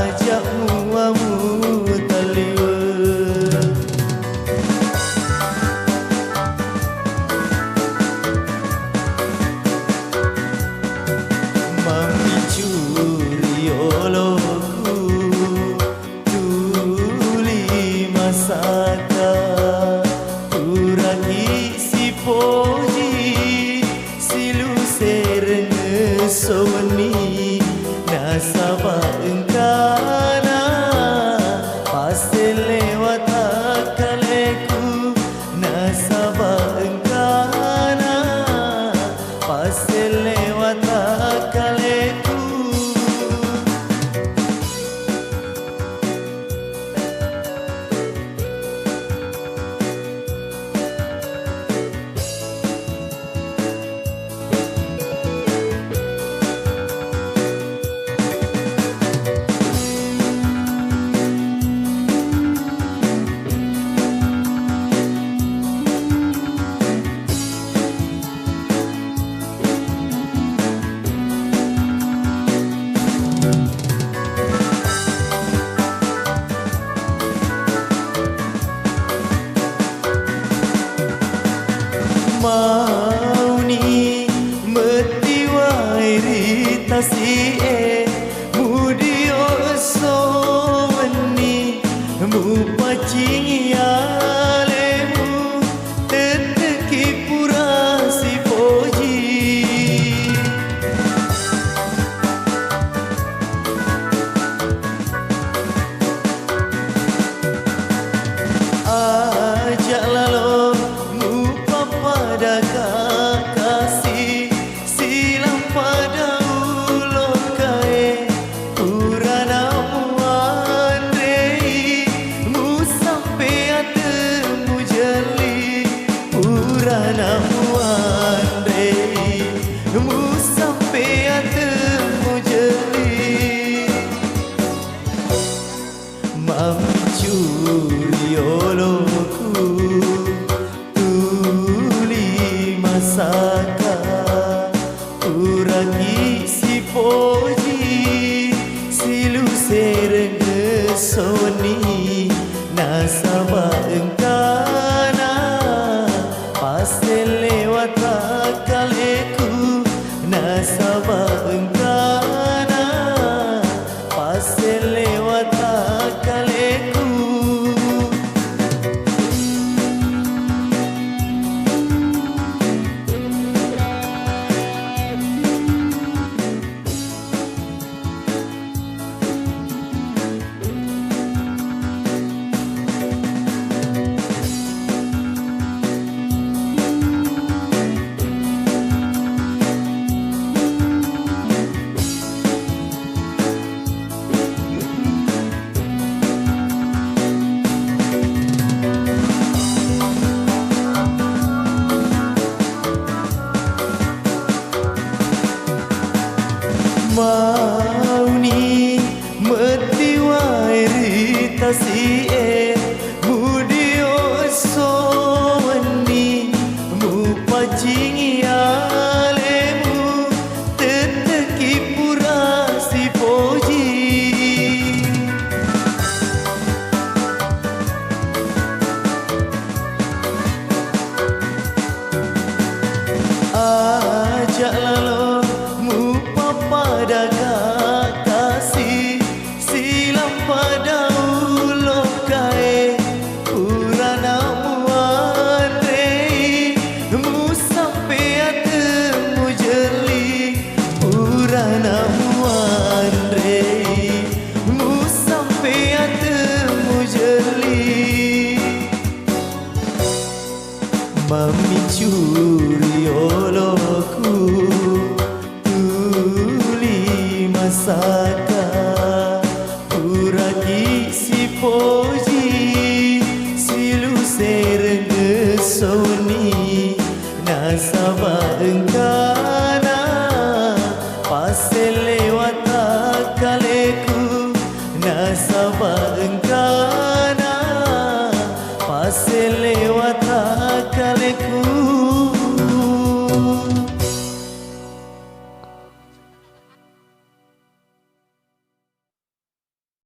ajak muamu taliwa mami curi oloku tuli masaka kurang si poji silu serenge sowani nasaba engkana pasti lewat akaleku nasaba engkana pasti lewat akaleku mau ni metiwai ritasi mudio sowani mu pacing yalemu teteki pura si poji ajak lalu pada kasih silam pada ulokai urana muandei mu sampai atemu jeli urana muandei mu sampai atemu jeli mami curi oloku masaka kurangi si poji silu serenge sowani nasaba engkana pasti lewat akaleku nasaba engkana pasti lewat akaleku mau ni metiwai ritasi mudio sowani mu pacing yalemu teteki pura si poji ajak lalu pada kasih silam pada ulokai urana muandei mu sampai atemu jeli urana muandei mu sampai atemu jeli mami curi oloku masaka kuragi si poji silu serenge sowani nasaba engkana pasti lewat akaleku nasaba engkana